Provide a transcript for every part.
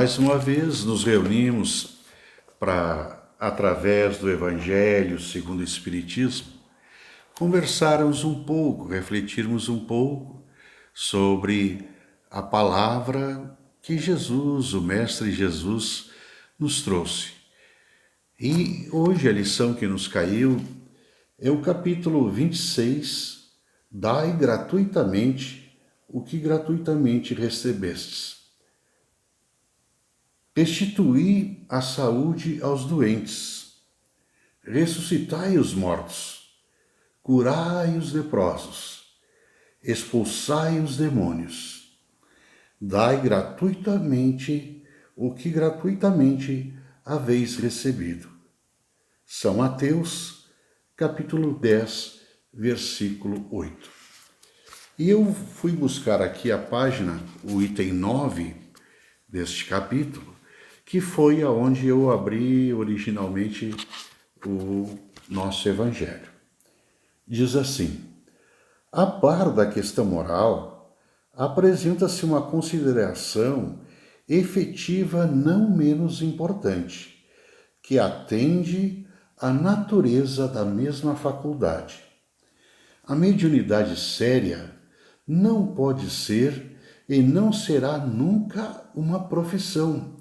Mais uma vez nos reunimos para, através do Evangelho segundo o Espiritismo, conversarmos um pouco, refletirmos um pouco sobre a palavra que Jesus, o Mestre Jesus, nos trouxe. E hoje a lição que nos caiu é o capítulo 26, Dai gratuitamente o que gratuitamente recebestes. Restituí a saúde aos doentes, ressuscitai os mortos, curai os leprosos, expulsai os demônios, dai gratuitamente o que gratuitamente haveis recebido. São Mateus, capítulo 10, versículo 8. E eu fui buscar aqui a página, o item 9 deste capítulo, que foi aonde eu abri originalmente o nosso Evangelho. Diz assim: a par da questão moral, apresenta-se uma consideração efetiva não menos importante, que atende à natureza da mesma faculdade. A mediunidade séria não pode ser e não será nunca uma profissão,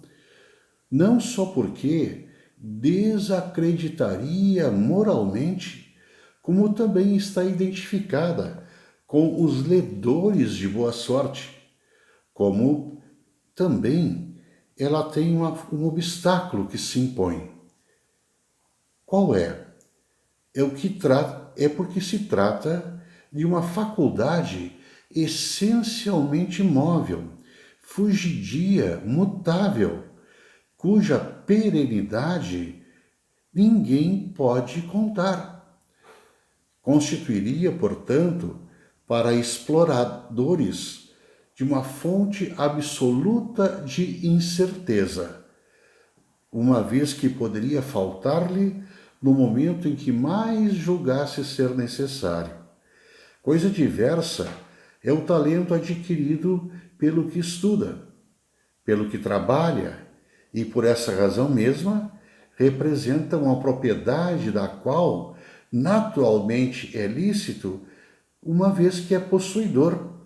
não só porque desacreditaria moralmente, como também está identificada com os ledores de boa sorte, como também ela tem um obstáculo que se impõe. Qual é? É porque se trata de uma faculdade essencialmente móvel, fugidia, mutável, cuja perenidade ninguém pode contar. Constituiria, portanto, para exploradores de uma fonte absoluta de incerteza, uma vez que poderia faltar-lhe no momento em que mais julgasse ser necessário. Coisa diversa é o talento adquirido pelo que estuda, pelo que trabalha, e por essa razão mesma representa uma propriedade da qual naturalmente é lícito, uma vez que é possuidor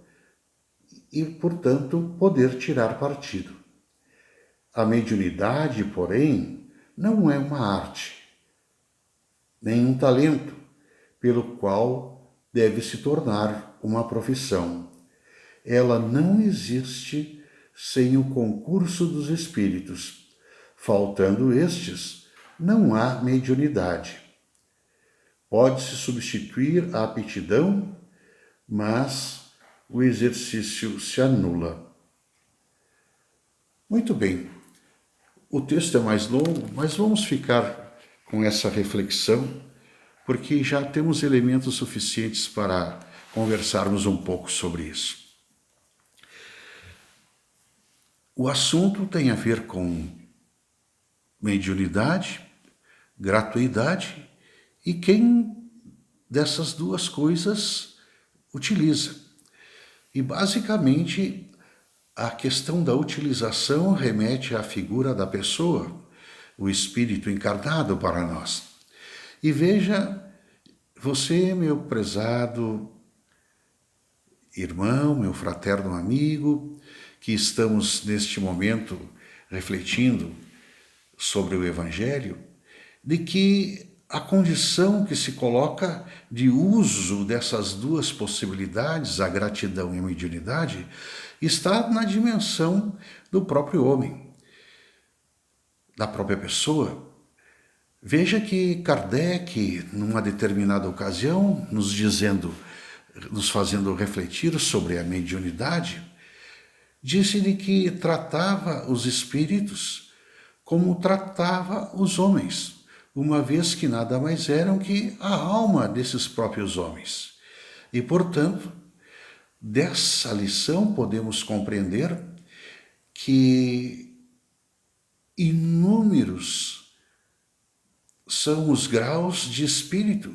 e, portanto, poder tirar partido. A mediunidade, porém, não é uma arte, nem um talento, pelo qual deve se tornar uma profissão. Ela não existe sem o concurso dos espíritos. Faltando estes, não há mediunidade. Pode-se substituir a aptidão, mas o exercício se anula. Muito bem, o texto é mais longo, mas vamos ficar com essa reflexão, porque já temos elementos suficientes para conversarmos um pouco sobre isso. O assunto tem a ver com mediunidade, gratuidade e quem dessas duas coisas utiliza. E basicamente a questão da utilização remete à figura da pessoa, o espírito encarnado para nós. E veja, você, meu prezado irmão, meu fraterno amigo, que estamos neste momento refletindo sobre o Evangelho, de que a condição que se coloca de uso dessas duas possibilidades, a gratidão e a mediunidade, está na dimensão do próprio homem, da própria pessoa. Veja que Kardec, numa determinada ocasião, nos fazendo refletir sobre a mediunidade, disse-lhe que tratava os espíritos como tratava os homens, uma vez que nada mais eram que a alma desses próprios homens. E, portanto, dessa lição podemos compreender que inúmeros são os graus de espírito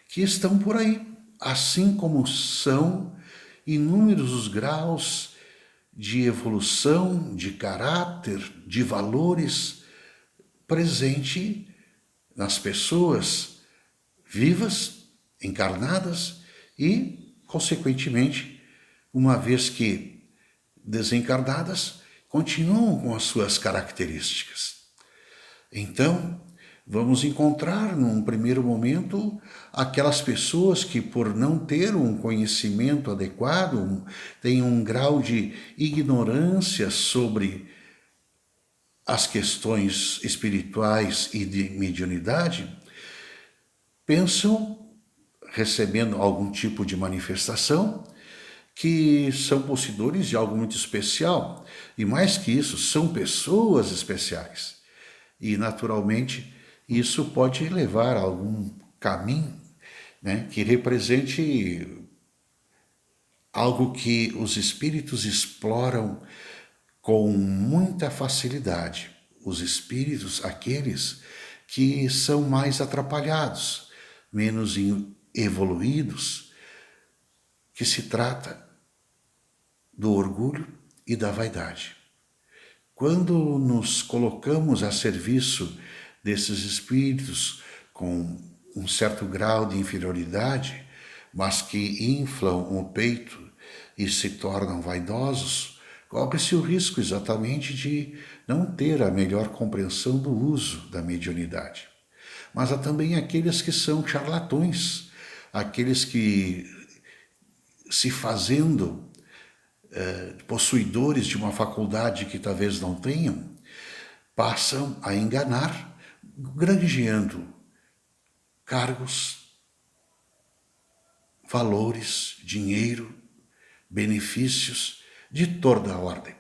que estão por aí, assim como são inúmeros os graus de evolução, de caráter, de valores presente nas pessoas vivas, encarnadas e, consequentemente, uma vez que desencarnadas, continuam com as suas características. Então, vamos encontrar, num primeiro momento, aquelas pessoas que, por não ter um conhecimento adequado, têm um grau de ignorância sobre as questões espirituais e de mediunidade, pensam, recebendo algum tipo de manifestação, que são possuidores de algo muito especial. E mais que isso, são pessoas especiais. E, naturalmente, isso pode levar a algum caminho, né, que represente algo que os espíritos exploram com muita facilidade. Os espíritos, aqueles que são mais atrapalhados, menos evoluídos, que se trata do orgulho e da vaidade. Quando nos colocamos a serviço desses espíritos com um certo grau de inferioridade, mas que inflam o peito e se tornam vaidosos, corre-se o risco exatamente de não ter a melhor compreensão do uso da mediunidade. Mas há também aqueles que são charlatões, aqueles que, se fazendo possuidores de uma faculdade que talvez não tenham, passam a enganar, granjeando cargos, valores, dinheiro, benefícios de toda a ordem.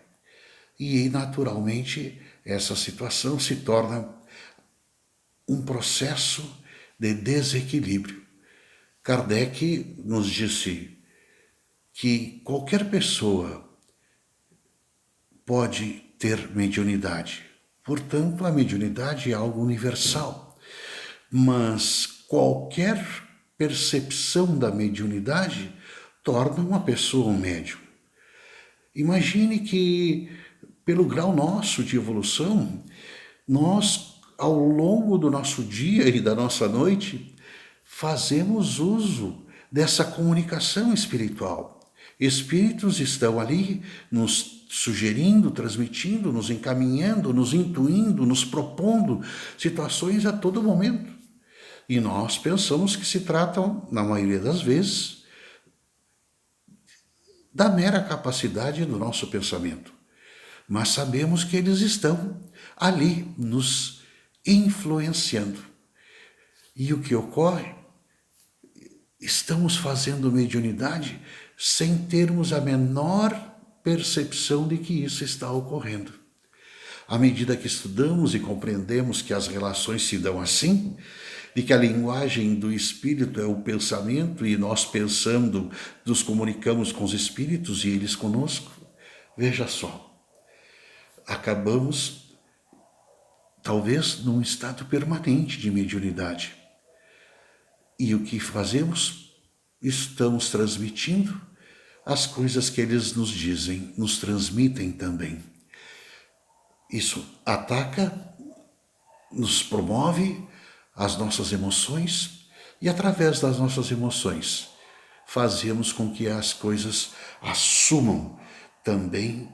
E, naturalmente, essa situação se torna um processo de desequilíbrio. Kardec nos disse que qualquer pessoa pode ter mediunidade. Portanto, a mediunidade é algo universal. Mas qualquer percepção da mediunidade torna uma pessoa um médium. Imagine que, pelo grau nosso de evolução, nós, ao longo do nosso dia e da nossa noite, fazemos uso dessa comunicação espiritual. Espíritos estão ali nos sugerindo, transmitindo, nos encaminhando, nos intuindo, nos propondo situações a todo momento. E nós pensamos que se tratam, na maioria das vezes, da mera capacidade do nosso pensamento. Mas sabemos que eles estão ali nos influenciando. E o que ocorre? Estamos fazendo mediunidade sem termos a menor percepção de que isso está ocorrendo. À medida que estudamos e compreendemos que as relações se dão assim, de que a linguagem do espírito é o pensamento e nós pensando nos comunicamos com os espíritos e eles conosco, veja só, acabamos talvez num estado permanente de mediunidade. E o que fazemos? Estamos transmitindo as coisas que eles nos dizem, nos transmitem também. Isso ataca, nos promove as nossas emoções e, através das nossas emoções, fazemos com que as coisas assumam também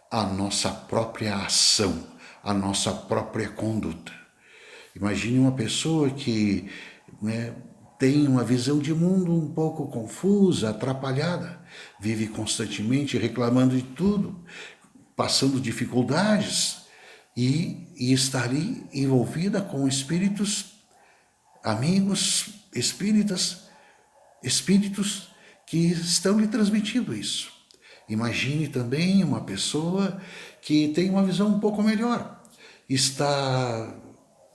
a nossa própria ação, a nossa própria conduta. Imagine uma pessoa que tem uma visão de mundo um pouco confusa, atrapalhada, vive constantemente reclamando de tudo, passando dificuldades e está ali envolvida com espíritos, amigos, espíritos que estão lhe transmitindo isso. Imagine também uma pessoa que tem uma visão um pouco melhor, está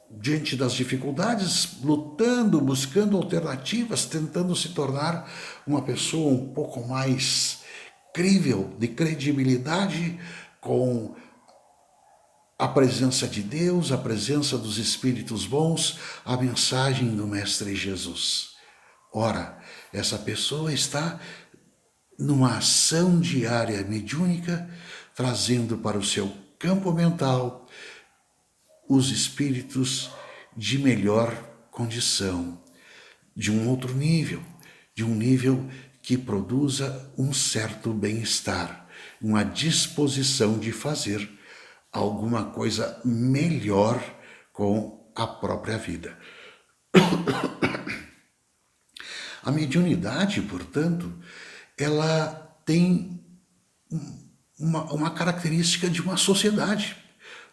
diante das dificuldades, lutando, buscando alternativas, tentando se tornar uma pessoa um pouco mais crível, de credibilidade, com a presença de Deus, a presença dos Espíritos bons, a mensagem do Mestre Jesus. Ora, essa pessoa está numa ação diária mediúnica, trazendo para o seu campo mental os espíritos de melhor condição, de um outro nível, de um nível que produza um certo bem-estar, uma disposição de fazer alguma coisa melhor com a própria vida. A mediunidade, portanto, ela tem uma característica de uma sociedade.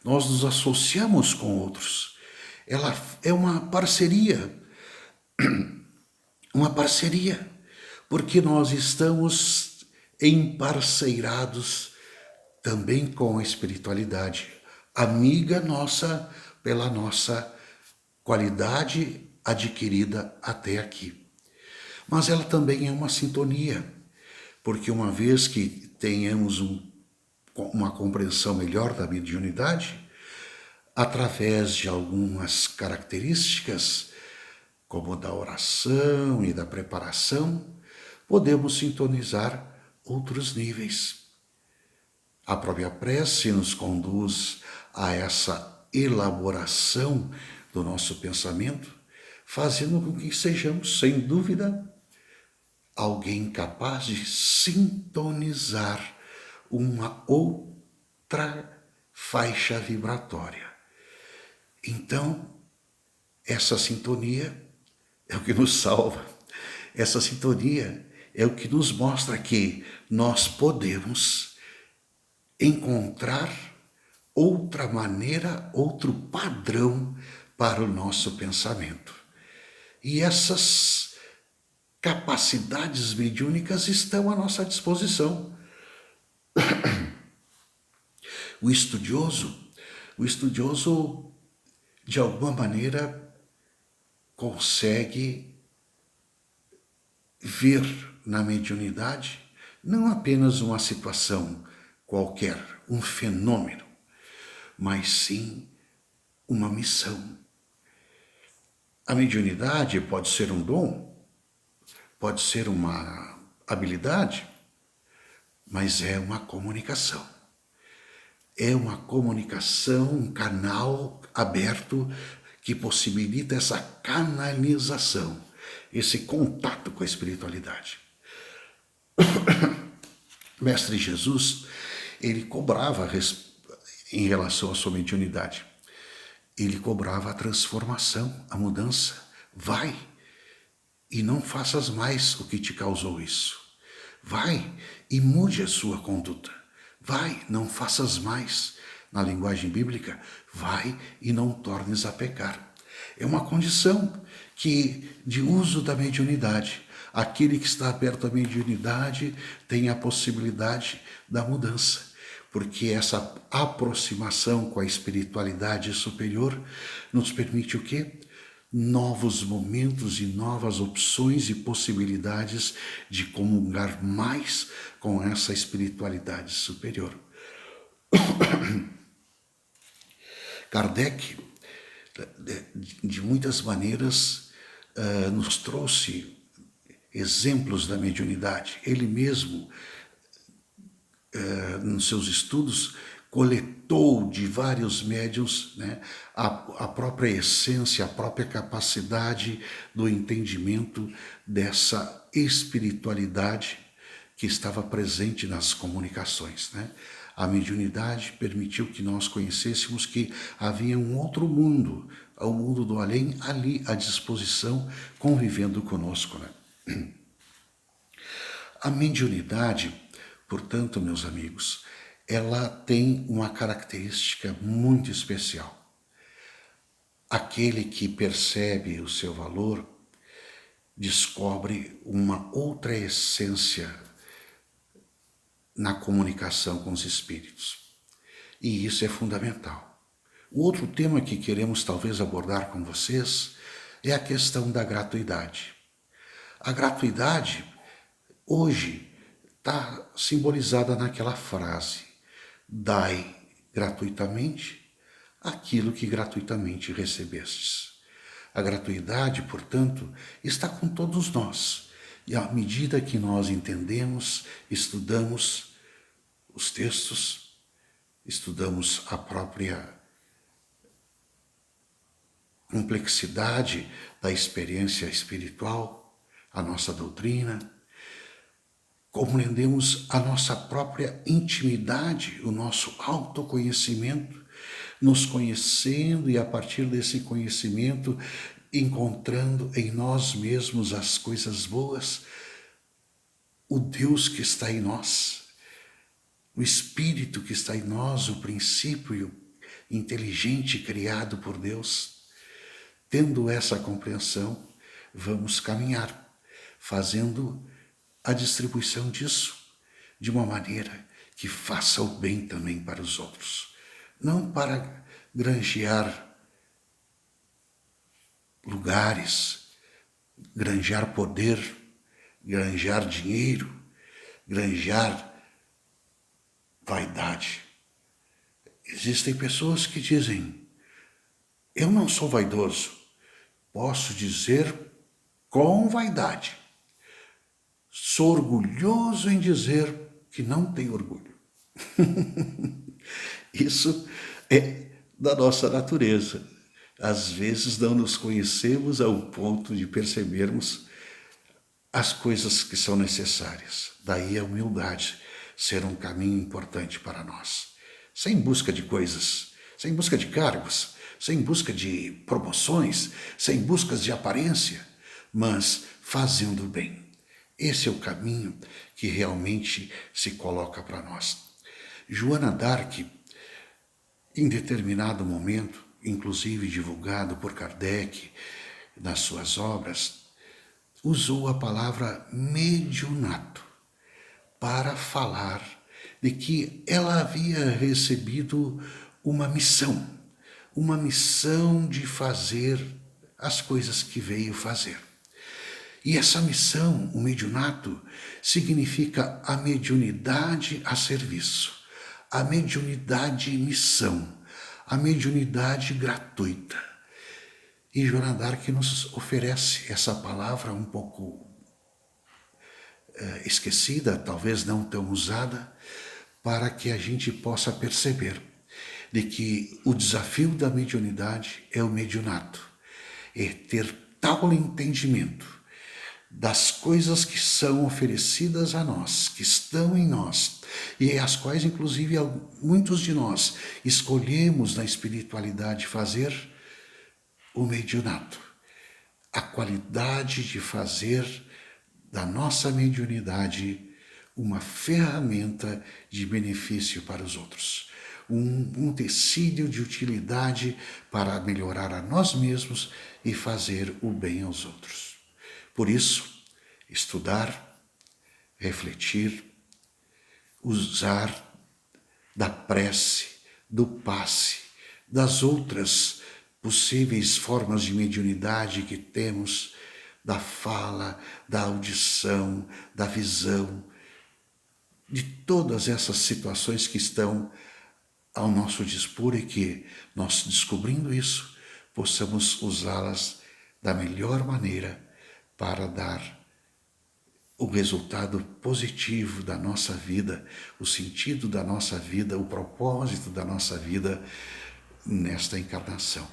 Nós nos associamos com outros. Ela é uma parceria, porque nós estamos emparceirados também com a espiritualidade, amiga nossa pela nossa qualidade adquirida até aqui. Mas ela também é uma sintonia, porque uma vez que tenhamos uma compreensão melhor da mediunidade, através de algumas características, como da oração e da preparação, podemos sintonizar outros níveis. A própria prece nos conduz a essa elaboração do nosso pensamento, fazendo com que sejamos, sem dúvida, alguém capaz de sintonizar uma outra faixa vibratória. Então, essa sintonia é o que nos salva. Essa sintonia é o que nos mostra que nós podemos encontrar outra maneira, outro padrão para o nosso pensamento. E essas capacidades mediúnicas estão à nossa disposição. O estudioso, de alguma maneira, consegue ver na mediunidade não apenas uma situação qualquer, um fenômeno, mas sim uma missão. A mediunidade pode ser um dom, pode ser uma habilidade, mas é uma comunicação. É uma comunicação, um canal aberto que possibilita essa canalização, esse contato com a espiritualidade. Mestre Jesus, ele cobrava em relação à sua mediunidade. Ele cobrava a transformação, a mudança. Vai e não faças mais o que te causou isso. Vai e mude a sua conduta. Vai, não faças mais. Na linguagem bíblica, vai e não tornes a pecar. É uma condição de uso da mediunidade. Aquele que está aberto à mediunidade tem a possibilidade da mudança, porque essa aproximação com a espiritualidade superior nos permite o quê? Novos momentos e novas opções e possibilidades de comungar mais com essa espiritualidade superior. Kardec, de muitas maneiras, nos trouxe exemplos da mediunidade. Ele mesmo, nos seus estudos, coletou de vários médiuns, né, a própria essência, a própria capacidade do entendimento dessa espiritualidade que estava presente nas comunicações, né? A mediunidade permitiu que nós conhecêssemos que havia um outro mundo, o mundo do além, ali à disposição, convivendo conosco, né? A mediunidade, portanto, meus amigos, ela tem uma característica muito especial. Aquele que percebe o seu valor descobre uma outra essência na comunicação com os espíritos. E isso é fundamental. O outro tema que queremos talvez abordar com vocês é a questão da gratuidade. A gratuidade, hoje, está simbolizada naquela frase: dai gratuitamente aquilo que gratuitamente recebestes. A gratuidade, portanto, está com todos nós. E à medida que nós entendemos, estudamos os textos, estudamos a própria complexidade da experiência espiritual, a nossa doutrina, compreendemos a nossa própria intimidade, o nosso autoconhecimento, nos conhecendo e a partir desse conhecimento encontrando em nós mesmos as coisas boas, o Deus que está em nós, o Espírito que está em nós, o princípio inteligente criado por Deus. Tendo essa compreensão, vamos caminhar, fazendo a distribuição disso de uma maneira que faça o bem também para os outros. Não para granjear lugares, granjear poder, granjear dinheiro, granjear vaidade. Existem pessoas que dizem, eu não sou vaidoso, posso dizer com vaidade. Sou orgulhoso em dizer que não tenho orgulho. Isso é da nossa natureza. Às vezes não nos conhecemos ao ponto de percebermos as coisas que são necessárias. Daí a humildade ser um caminho importante para nós. Sem busca de coisas, sem busca de cargos, sem busca de promoções, sem buscas de aparência, mas fazendo o bem. Esse é o caminho que realmente se coloca para nós. Joana d'Arc, em determinado momento, inclusive divulgado por Kardec nas suas obras, usou a palavra mediunato para falar de que ela havia recebido uma missão de fazer as coisas que veio fazer. E essa missão, o mediunato, significa a mediunidade a serviço, a mediunidade missão, a mediunidade gratuita. E Joana d'Arc nos oferece essa palavra um pouco esquecida, talvez não tão usada, para que a gente possa perceber de que o desafio da mediunidade é o mediunato, é ter tal entendimento das coisas que são oferecidas a nós, que estão em nós, e as quais, inclusive, muitos de nós escolhemos na espiritualidade fazer o mediunato, a qualidade de fazer da nossa mediunidade uma ferramenta de benefício para os outros, um tecido de utilidade para melhorar a nós mesmos e fazer o bem aos outros. Por isso, estudar, refletir, usar da prece, do passe, das outras possíveis formas de mediunidade que temos, da fala, da audição, da visão, de todas essas situações que estão ao nosso dispor e que nós, descobrindo isso, possamos usá-las da melhor maneira para dar o resultado positivo da nossa vida, o sentido da nossa vida, o propósito da nossa vida nesta encarnação.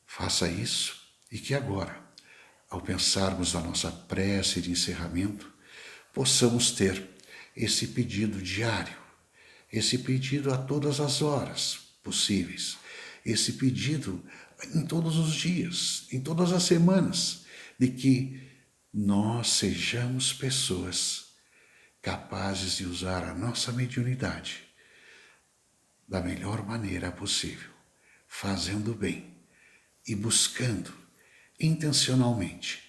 Faça isso e que agora, ao pensarmos na nossa prece de encerramento, possamos ter esse pedido diário, esse pedido a todas as horas possíveis, esse pedido em todos os dias, em todas as semanas, de que nós sejamos pessoas capazes de usar a nossa mediunidade da melhor maneira possível, fazendo bem e buscando intencionalmente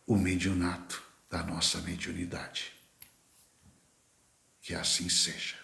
o mediunato da nossa mediunidade. Que assim seja.